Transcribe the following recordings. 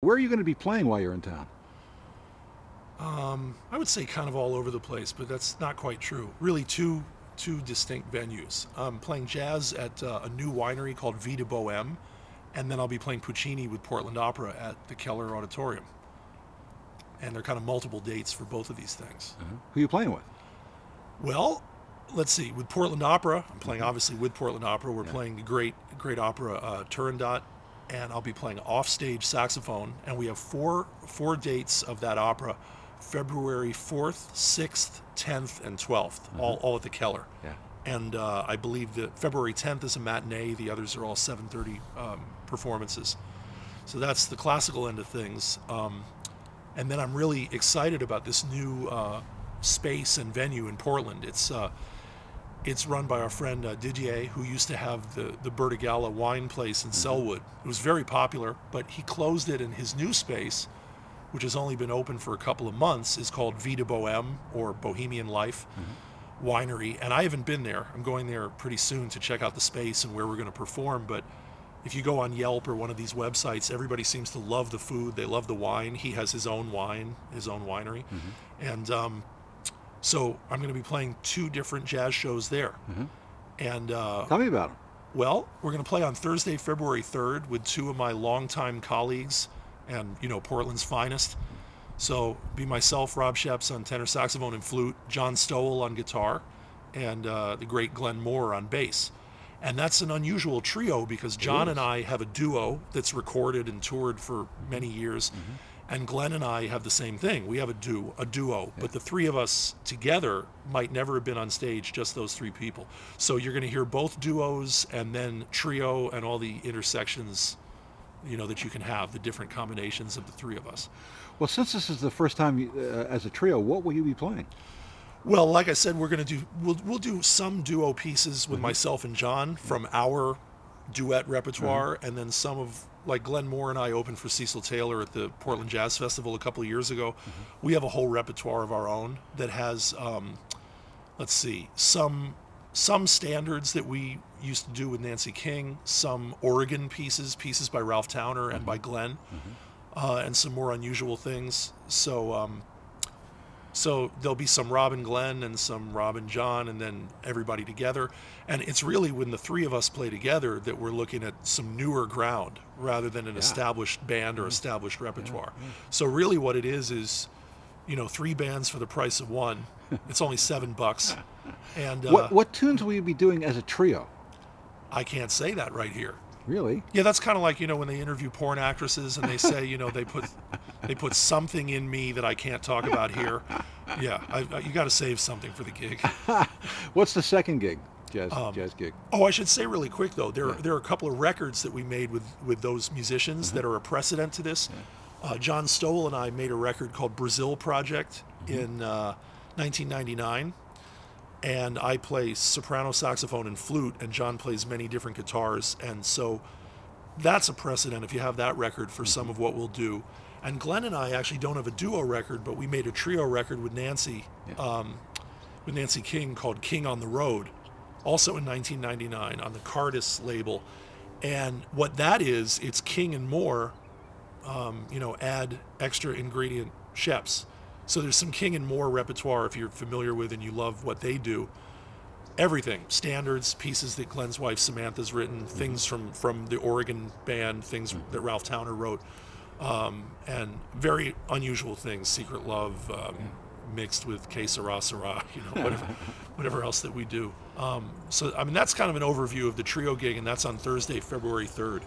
Where are you going to be playing while you're in town? I would say kind of all over the place, but that's not quite true. Really, two distinct venues. I'm playing jazz at a new winery called Vida Boheme, and then I'll be playing Puccini with Portland Opera at the Keller Auditorium. And they're kind of multiple dates for both of these things. Who are you playing with? Well, let's see. With Portland Opera, I'm playing Mm-hmm. obviously with Portland Opera. We're Yeah. playing the great opera Turandot, and I'll be playing offstage saxophone. And we have four dates of that opera: February 4th, 6th, 10th, and 12th, all at the Keller. Yeah. And I believe that February 10th is a matinee. The others are all 7:30 performances. So that's the classical end of things. And then I'm really excited about this new space and venue in Portland. It's run by our friend Didier, who used to have the Bertigala wine place in Selwood. It was very popular, but he closed it, and his new space, which has only been open for a couple of months, is called Vida Boheme, or Bohemian Life Winery. And I haven't been there. I'm going there pretty soon to check out the space and where we're going to perform. But if you go on Yelp or one of these websites, everybody seems to love the food. They love the wine. He has his own wine, his own winery. And so I'm going to be playing two different jazz shows there. And Tell me about them. well, we're going to play on Thursday, February 3rd with two of my longtime colleagues and, Portland's finest. So be myself, Rob Scheps on tenor saxophone and flute, John Stowell on guitar, and the great Glenn Moore on bass. And that's an unusual trio because John and I have a duo that's recorded and toured for many years. And Glenn and I have the same thing. We have a duo, but the three of us together might never have been on stage, just those three people. So you're going to hear both duos and then trio and all the intersections, that you can have, the different combinations of the three of us. Well, since this is the first time as a trio, what will you be playing? Well, like I said, we'll do some duo pieces with myself and John from our duet repertoire, and then some of, like, Glenn Moore and I opened for Cecil Taylor at the Portland Jazz Festival a couple of years ago. We have a whole repertoire of our own that has, let's see, some standards that we used to do with Nancy King, some Oregon pieces by Ralph Towner and by Glenn, and some more unusual things. So there'll be some Rob and Glenn and some Rob and John, and then everybody together. And it's really when the three of us play together that we're looking at some newer ground rather than an established band or established repertoire. So really what it is, three bands for the price of one. It's only $7. And What tunes will you be doing as a trio? I can't say that right here. Really? Yeah, that's kind of like, when they interview porn actresses and they say, they put something in me that I can't talk about here. Yeah, you got to save something for the gig. What's the second gig? Jazz gig. Oh, I should say really quick though, there are a couple of records that we made with those musicians that are a precedent to this. John Stowell and I made a record called Brazil Project in 1999. And I play soprano, saxophone, and flute, and John plays many different guitars. And so that's a precedent if you have that record for some of what we'll do. And Glenn and I actually don't have a duo record, but we made a trio record with Nancy King called King on the Road, also in 1999 on the Cardis label. And what that is, it's King and Moore, add extra ingredient scheps. So there's some King and Moore repertoire if you're familiar with and you love what they do. Everything, standards, pieces that Glenn's wife Samantha's written, things from the Oregon band, things that Ralph Towner wrote, and very unusual things, Secret Love, mixed with Que Sera Sera, whatever else that we do. So that's kind of an overview of the trio gig, and that's on Thursday, February 3rd.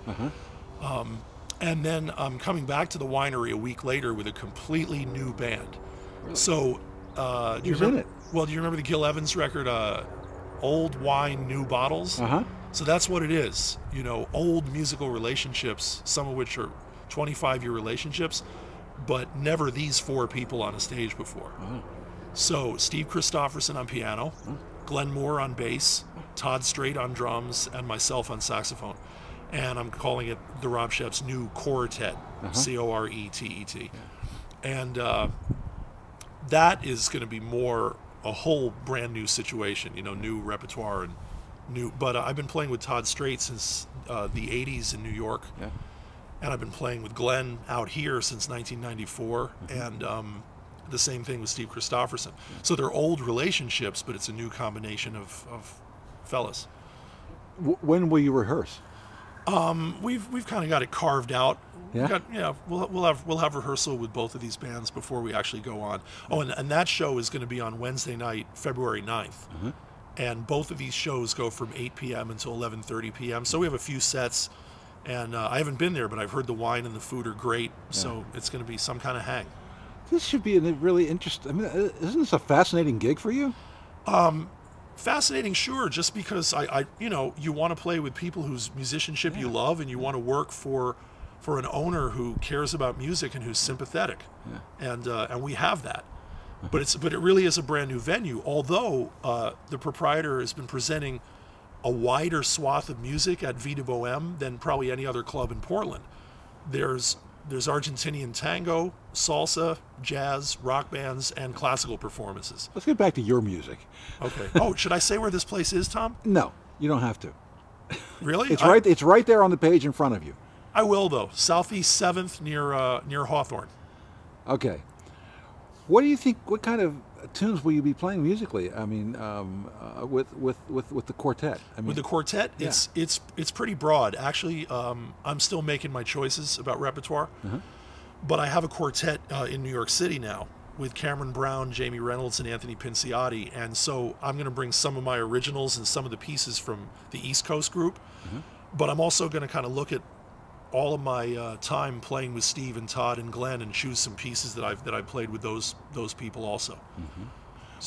And then I'm coming back to the winery a week later with a completely new band. Really? So, do you Who's in remember? it? Well, do you remember the Gil Evans record, "Old Wine, New Bottles"? So that's what it is. Old musical relationships, some of which are 25-year relationships, but never these four people on a stage before. So Steve Christofferson on piano, Glenn Moore on bass, Todd Strait on drums, and myself on saxophone. And I'm calling it the Rob Scheps New Quartet, Coretet. And that is going to be more a whole brand new situation, new repertoire and, but I've been playing with Todd Strait since the 80s in New York. and I've been playing with Glenn out here since 1994, and the same thing with Steve Christofferson. So they're old relationships, but it's a new combination of fellas. When will you rehearse? We've kind of got it carved out. Yeah? We'll have rehearsal with both of these bands before we actually go on. Oh, and that show is going to be on Wednesday night, February 9th. And both of these shows go from 8 p.m. until 11:30 p.m. So we have a few sets, and I haven't been there, but I've heard the wine and the food are great. So it's going to be some kind of hang. This should be a really interesting. I mean, isn't this a fascinating gig for you? Fascinating, sure. Just because you want to play with people whose musicianship you love, and you want to work for an owner who cares about music and who's sympathetic, and we have that. But it really is a brand new venue. Although the proprietor has been presenting a wider swath of music at Vida Boheme than probably any other club in Portland. There's Argentinian tango, salsa, jazz, rock bands, and classical performances. Let's get back to your music. Okay. Oh, should I say where this place is, Tom? No, you don't have to. Really? It's right there on the page in front of you. I will, though. Southeast 7th near Hawthorne. Okay. What do you think? What kind of tunes will you be playing musically? I mean, with the quartet. I mean, with the quartet, it's pretty broad. Actually, I'm still making my choices about repertoire, but I have a quartet in New York City now with Cameron Brown, Jamie Reynolds, and Anthony Pinciotti, and so I'm going to bring some of my originals and some of the pieces from the East Coast group, but I'm also going to kind of look at all of my time playing with Steve and Todd and Glenn and choose some pieces that I've played with those people also.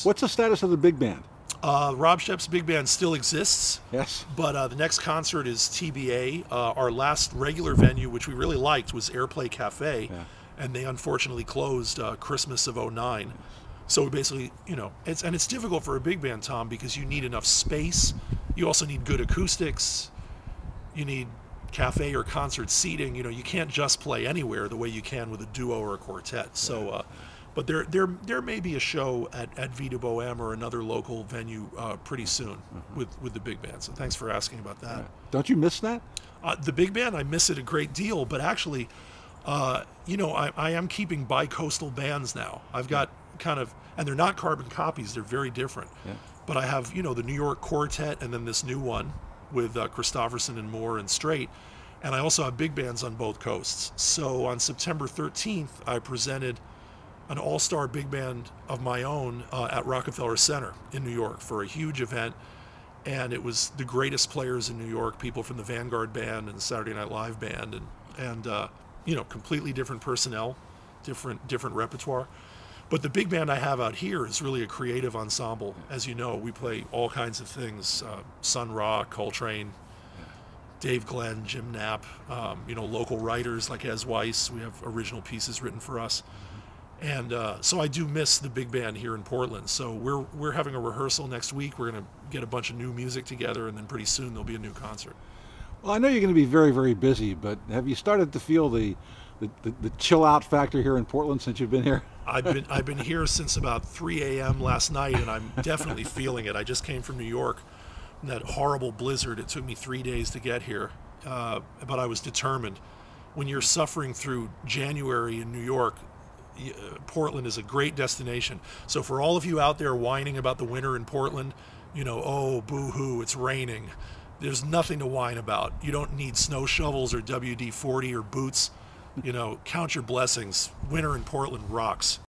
What's the status of the big band? Rob Scheps Big Band still exists. Yes. But the next concert is TBA. Our last regular venue, which we really liked, was Airplay Cafe, and they unfortunately closed Christmas of '09. So we basically, it's difficult for a big band, Tom, because you need enough space. You also need good acoustics. You need cafe or concert seating. You can't just play anywhere the way you can with a duo or a quartet. So, but there may be a show at Vida Boheme or another local venue pretty soon with the big band. So thanks for asking about that. Don't you miss that? The big band, I miss it a great deal. But actually, I am keeping bi-coastal bands now. I've got and they're not carbon copies. They're very different. But I have the New York Quartet and then this new one with Christofferson and Moore and Strait, and I also have big bands on both coasts. So on September 13th, I presented an all-star big band of my own at Rockefeller Center in New York for a huge event, and it was the greatest players in New York, people from the Vanguard Band and the Saturday Night Live Band, and completely different personnel, different repertoire. But the big band I have out here is really a creative ensemble. As you know, we play all kinds of things, Sun Ra, Coltrane, Dave Glenn, Jim Knapp, local writers like Ez Weiss. We have original pieces written for us. And so I do miss the big band here in Portland. So we're having a rehearsal next week. We're going to get a bunch of new music together, and then pretty soon there'll be a new concert. Well, I know you're going to be very, very busy, but have you started to feel the chill out factor here in Portland since you've been here? I've been here since about 3 a.m. last night, and I'm definitely feeling it. I just came from New York, that horrible blizzard. It took me 3 days to get here, but I was determined. When you're suffering through January in New York, Portland is a great destination. So for all of you out there whining about the winter in Portland, oh, boo-hoo, it's raining. There's nothing to whine about. You don't need snow shovels or WD-40 or boots. Count your blessings. Winter in Portland rocks.